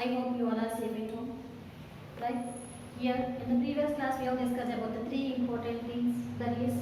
I hope you all are safe at home. Right? Here in the previous class we have discussed about the three important things, that is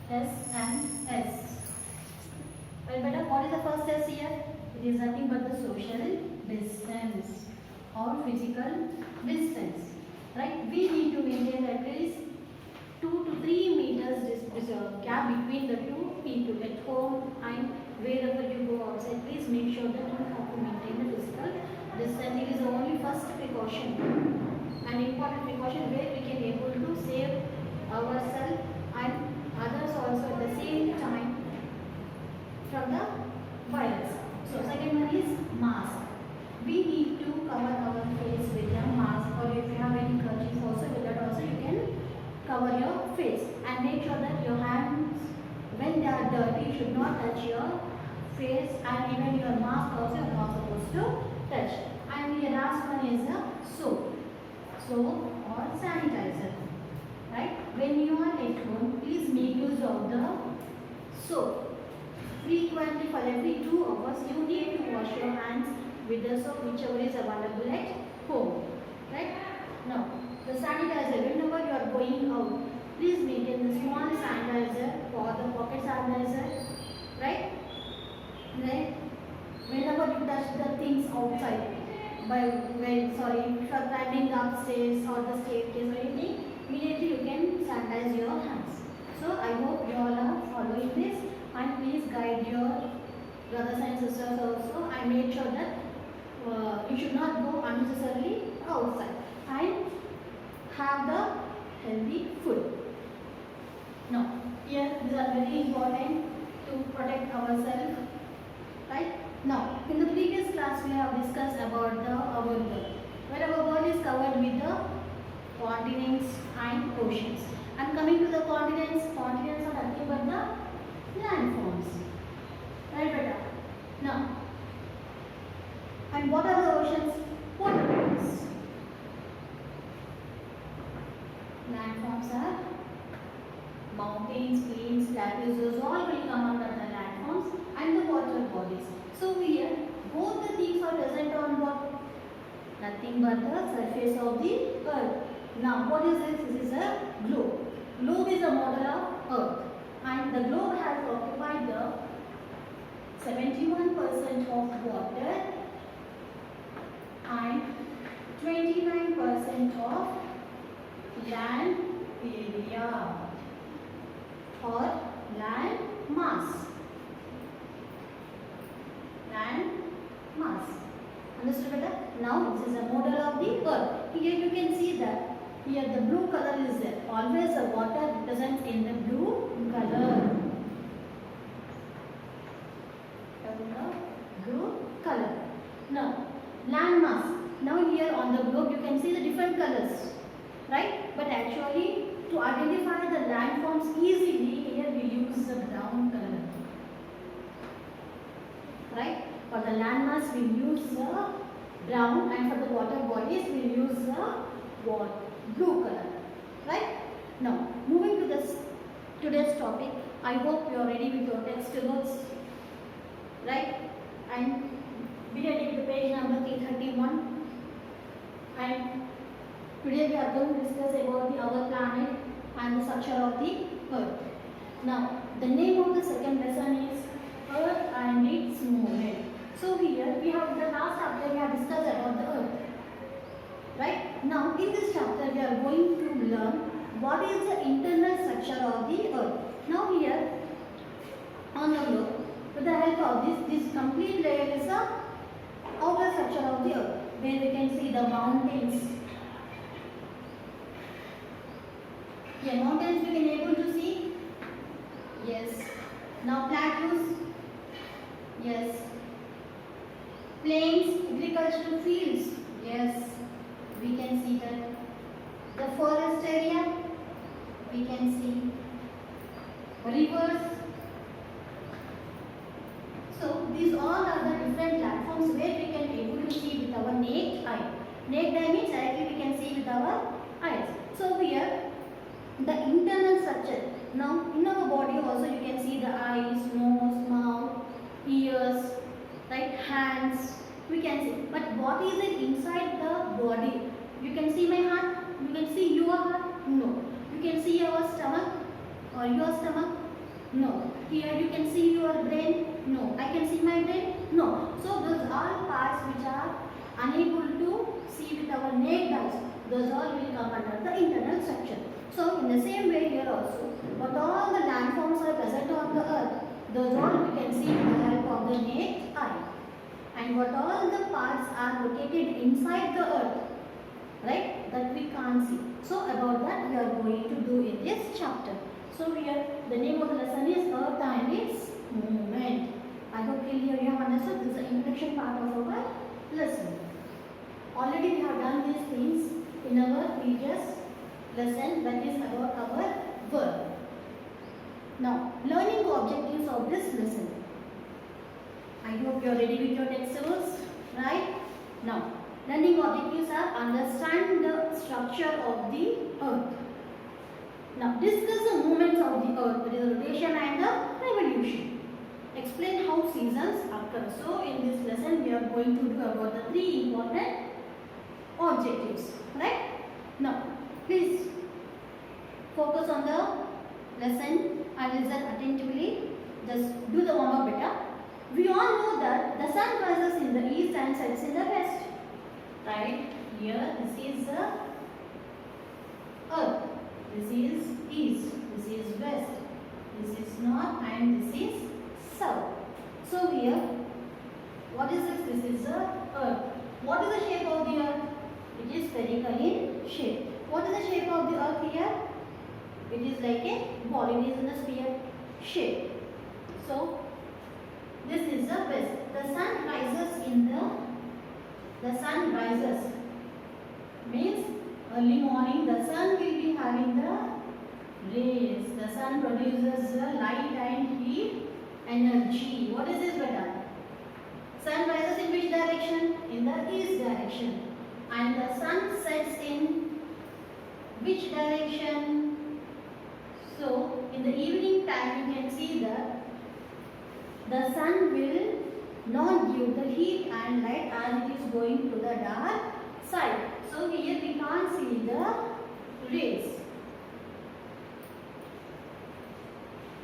S and S. Well, better, what is the first S here? It is nothing but the social distance or physical distance. Right? We need to maintain at least 2 to 3 meters gap between the two people at home and wherever you go outside. Please make sure that you have to maintain the physical distance. It is the only first precaution, an important precaution where we can able to save ourselves and others also at the same time from the virus. So second one is mask. We need to cover our face with a mask, or if you have any kerchief also, with that also you can cover your face, and make sure that your hands, when they are dirty, should not touch your face, and even your mask also you are not supposed to touch. And the last one is a soap or sanitizer. Right? When you are at home, please make use of the soap. Frequently, for every 2 hours, you need to wash your hands with the soap whichever is available at home. Right? Now, the sanitizer, whenever you are going out, please maintain the small sanitizer or the pocket sanitizer. Right? Right? Whenever you touch the things outside, if you are climbing upstairs or the staircase or anything, immediately you can sanitize your hands. So I hope you all are following this, and please guide your brothers and sisters also. I made sure that you should not go unnecessarily outside and have the healthy food. Now, here these are very important to protect ourselves. Right? Now, in the previous class we have discussed about our world, where our world is covered with the continents and oceans. And coming to the continents are nothing but the landforms. Right, beta? Now, and what are the oceans? Water bodies. Landforms are mountains, plains, plateaus, all will come under the landforms, and the water bodies. So here, both the things are present on what? Nothing but the surface of the earth. Now, what is this? This is a globe. Globe is a model of earth, and the globe has occupied the 71% of water and 29% of land area or land mass. Land mass. Understood better? Now this is a model of the earth. Here you can see that here the blue color is there. Always the water represents in the blue color. Blue color. Now land mass. Now here on the globe you can see the different colors. Right? But actually to identify the landforms easily, here we use the brown color. Right? For the landmass we use the brown, and for the water bodies we use the blue color. Right? Now, moving to this today's topic, I hope you are ready with your textbooks. Right? And be ready with the page number 331. And today we are going to discuss about our planet and the structure of the earth. Now, the name of the second lesson is Earth and its movement. So here we have the last chapter we have discussed about the earth. Right? Now in this chapter we are going to learn what is the internal structure of the earth. Now here on the globe, with the help of this complete layer is the outer structure of the earth, where we can see the mountains. Here mountains we can able to see. Yes. Now plateaus. Yes. Plains, agricultural fields. Yes. We can see that. The forest area. We can see. Rivers. So these all are the different platforms where we can able to see with our naked eye. Naked eye means directly we can see with our eyes. So here the internal structure. Now in our body also you can see the eyes, nose, mouth, ears, right, hands, we can see. But what is it inside Here you can see your brain. No. I can see my brain. No. So those are parts which are unable to see with our naked eyes. Those all will come under the internal structure. So in the same way here also, what all the landforms are present on the earth, those all we can see with the help of the naked eye. And what all the parts are located inside the earth, right, that we can't see. So about that we are going to do in this chapter. So here the name of the lesson is Earth and its movement. I hope clearly you have understood. This is the introduction part of our lesson. Already we have done these things in our previous lesson, that is about our work. Now, learning objectives of this lesson. I hope you are ready with your textbooks, right? Now, learning objectives are understand the structure of the earth. Now, discuss the movements of the earth, that is rotation and the revolution. Explain how seasons occur. So, in this lesson, we are going to do about the 3 important objectives, right? Now, please focus on the lesson and listen attentively. Just do the warm-up better. We all know that the sun rises in the east and sets in the west. Right? Here, this is the earth. This is east. This is west. This is north and this is south. So here, what is this? This is the earth. What is the shape of the earth? It is spherical in shape. What is the shape of the earth here? It is like a ball. It is in a sphere shape. So this is the west. The sun rises in the sun rises means early morning. The sun will be having the rays. The sun produces the light and heat energy. What is this better? Sun rises in which direction? In the east direction. And the sun sets in which direction? So, in the evening time you can see that the sun will not give the heat and light as it is going to the dark side. So, here we can't see the rays.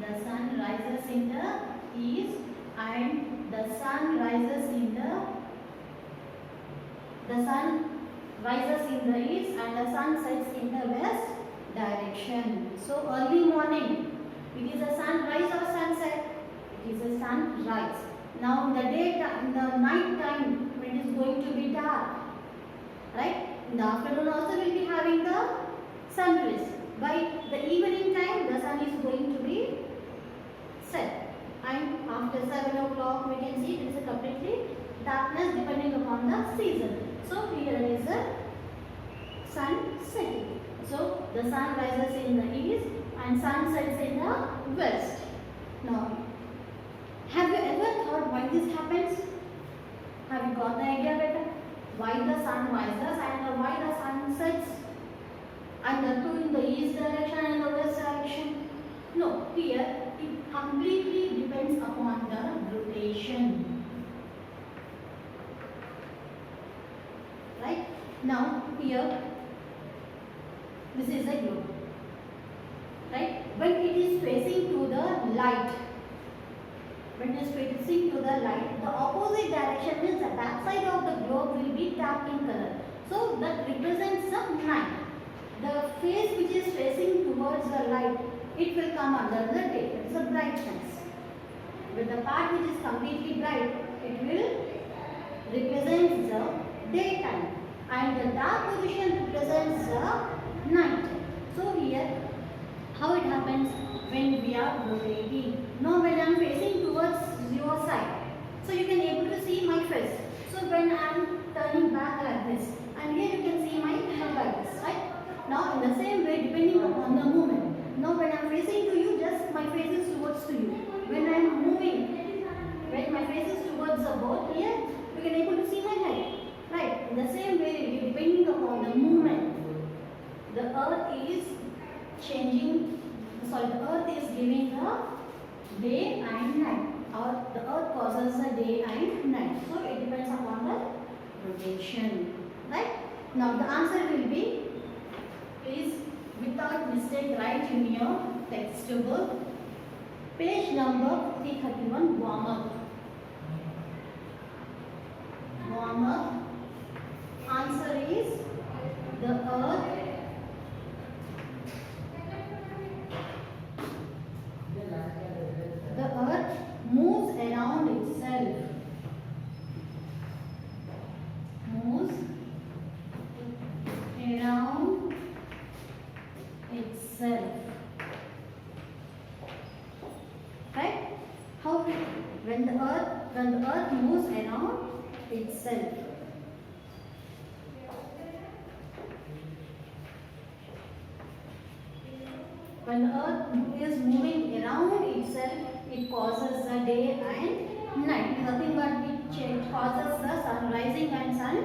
The sun rises in the east and the sun rises in the sun rises in the east and the sun sets in the west direction. So early morning, it is a sunrise or sunset? It is a sunrise. Now in the daytime, in the night time, when it is going to be dark, right? In the afternoon also we will be having the sunrise. By the evening time, the sun is going to be set. And after 7 o'clock, we can see it is a completely darkness depending upon the season. So here is the sun setting. So the sun rises in the east and sun sets in the west. Now, have you ever thought why this happens? Have you got the idea better? Why the sun rises and why the sun sets? And the two in the east direction and the west direction? No, here it completely depends upon the rotation. Right? Now here, this is a globe. Right? When it is facing to the light, when it is facing to the light, the opposite direction means the back side of the globe will be dark in color. So that represents the night. The face which is facing towards the light, it will come under the day. It is a brightness. With the part which is completely bright, it will represent the daytime. And the dark position represents the night. So here, how it happens when we are rotating. Now when I am facing towards your side, so you can able to see my face. So when I am turning back like this, and here you can see my head like this, right? Now in the same way, depending upon the movement. Now when I am facing to you, just my face is towards to you. When I am moving, when my face is towards the board, here you can able to see my head. Right? In the same way, depending upon the movement, the earth is changing, the earth is giving the day and night, or the earth causes the day and night. So it depends upon the rotation. Right? Now the answer will be, please without mistake write in your textbook. Page number 331, warm up. Warm up. Answer is the earth moves around itself. Moves around itself. Right? How when the earth moves around itself. When the earth is moving around itself, it causes the day and night. Nothing but it causes the sun rising and sun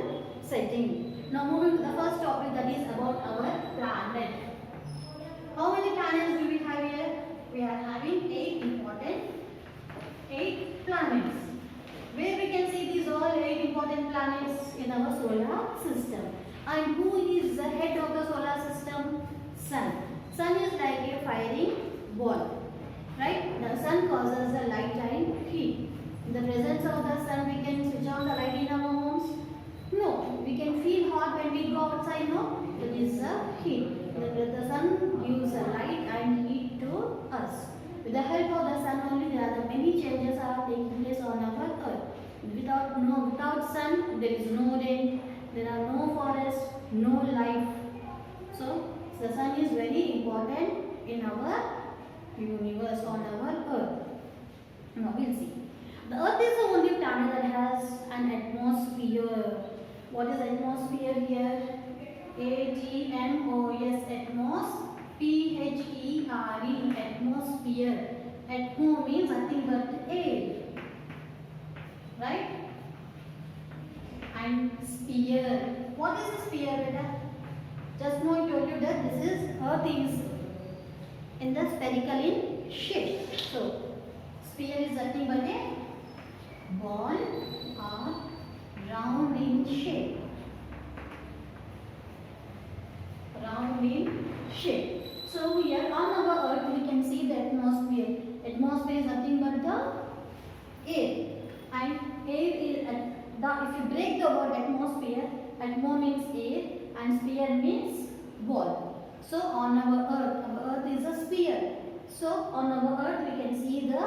setting. Now moving to the first topic, that is about our planet. How many planets do we have here? We are having 8 planets. Where we can see these all 8 important planets in our solar system. And who is the head of the solar system? Sun. Sun is like a firing ball. Right? The sun causes the light and heat. In the presence of the sun, we can switch on the light in our homes. No. We can feel hot when we go outside. No. That is the heat. The sun gives a light and heat to us. With the help of the sun only, there are many changes are taking place on our earth. Without sun, there is no rain, there are no forests, no life. So the sun is very important in our universe, on our earth. Now we'll see. The earth is the only planet that has an atmosphere. What is atmosphere here? ATMOS, atmos. PHERE, atmosphere. Atmo means nothing but air. Right? And sphere. What is a sphere, beta? Just now I told you that this is earth is in the spherical in shape. So, sphere is nothing but a ball or round in shape. Round in shape. So here on our earth we can see the atmosphere. Atmosphere is nothing but the air. And air is if you break the word atmosphere, atmo means air and sphere means ball. So on our earth is a sphere. So on our earth we can see the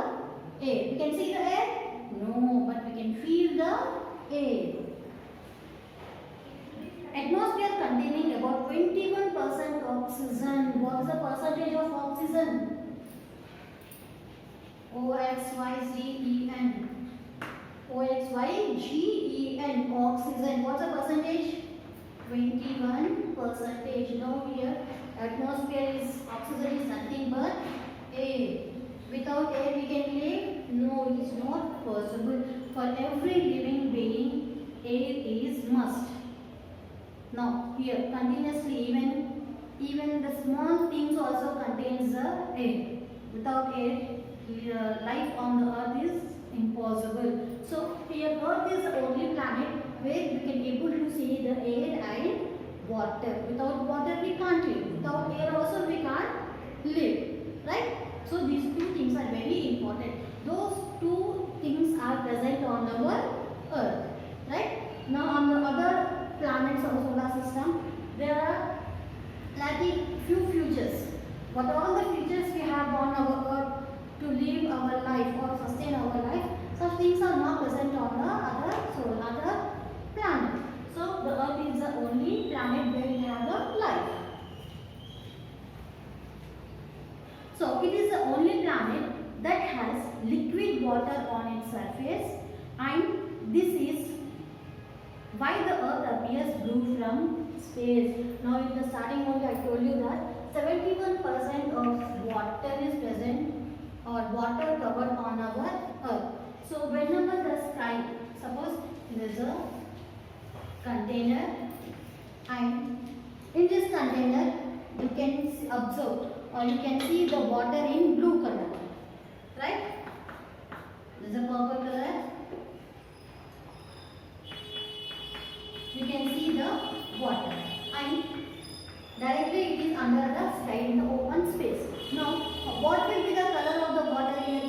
air. We can see the air? No, but we can feel the air. Atmosphere containing about 21% oxygen. What is the percentage of oxygen? OXYGEN. OXYGEN. Oxygen. What's the percentage? 21%. Now here atmosphere is oxygen is nothing but air. Without air we can live? No, it is not possible. For every living being, air is must. Now here continuously even the small things also contains the air. Without air, life on the earth is impossible. So here earth is the only planet where we can able to see the air and water. Without water we can't live. Without air also we can't live. Right? So these two things are very important. Those two things are present on our earth. Right? Now on the other planets of the solar system, there are lacking few features. What all the features we have on our earth to live our life or sustain our life, such things are not present on the other planet. So the earth is the only planet where we have the life. So it is the only planet that has liquid water on its surface, and this is why the earth appears blue from space. Now in the starting only I told you that 71% of water is present or water covered on our earth. So whenever the sky, suppose there is a container, and in this container you can observe or you can see the water in blue color. Right? There is a purple color. You can see the water and directly it is under the sky in the open space. Now what will be the color of the water here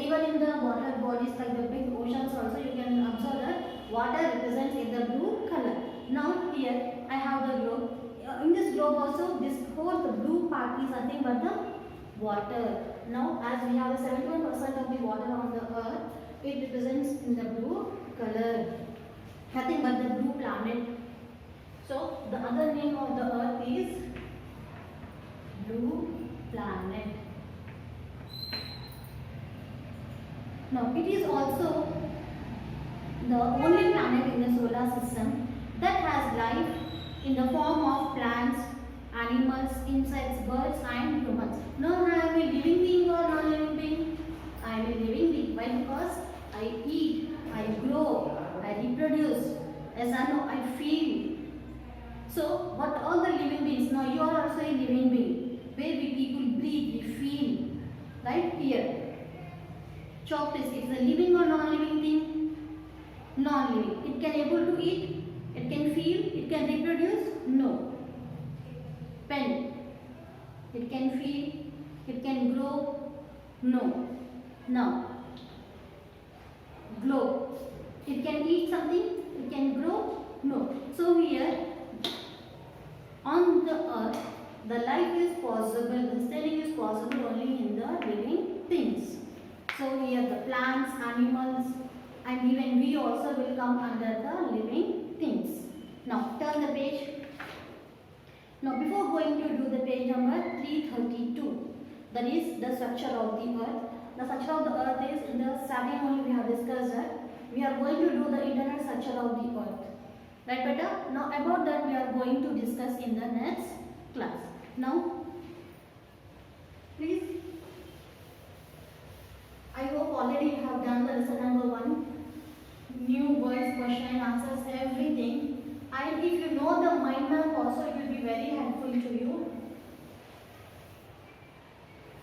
bodies like the big oceans also, you can observe that water represents in the blue color. Now here I have the globe. In this globe also, this whole the blue part is nothing but the water. Now as we have 71% of the water on the earth, it represents in the blue color. Nothing but the blue planet. So the other name of the earth is blue planet. Now it is also the only planet in the solar system that has life in the form of plants, animals, insects, birds and humans. Now I am a living being or non-living being? I am a living being. Why? Because I eat, I grow, I reproduce. As I know, I feel. So, but all the living beings, now you are also a living being. Where we people breathe, we feel. Right here. Chalk is a living or non-living thing? Non-living. It can able to eat, it can feel, it can reproduce? No. Pen. It can feel, it can grow? No. Now, globe. It can eat something, it can grow? No. So here, on the earth, the life is possible, the studying is possible only in the living things. So here the plants, animals and even we also will come under the living things. Now turn the page. Now before going to do the page number 332, that is the structure of the earth. The structure of the earth is in the starting only we have discussed that. We are going to do the internal structure of the earth. Right better? Now about that we are going to discuss in the next class. Now please, I hope already you have done the lesson number 1. New words, question and answers, everything. And if you know the mind map also, it will be very helpful to you.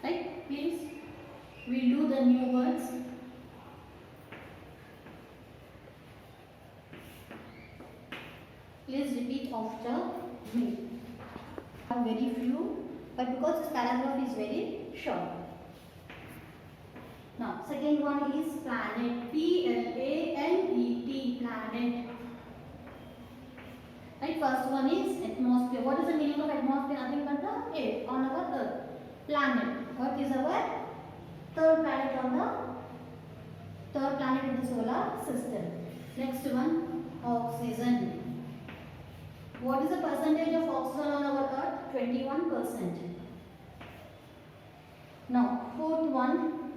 Right? Please, we'll do the new words. Please repeat after me. I have very few, but because this paragraph is very short. Now, second one is planet. P-L-A-N-E-T, planet. Right, first one is atmosphere. What is the meaning of atmosphere? Nothing but the air on our earth. Planet. Earth is our third planet on the third planet in the solar system. Next one, oxygen. What is the percentage of oxygen on our earth? 21%. Now, fourth one,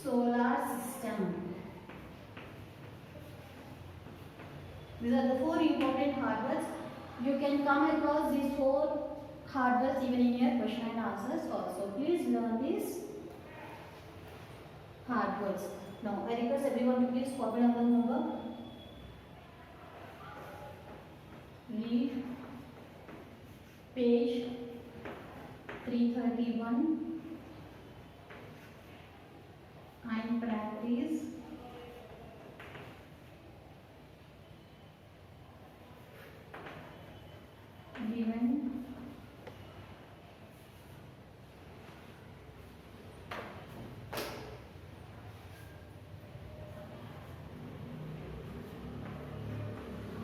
solar system. These are the 4 important hard words. You can come across these 4 hard words even in your question and answers also. Please learn these hard words. Now, I request everyone to please copy down the homework. Read page 331 and practice given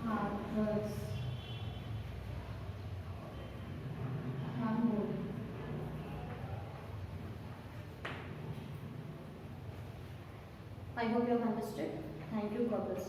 hard words. I hope you have understood. Thank you. God bless.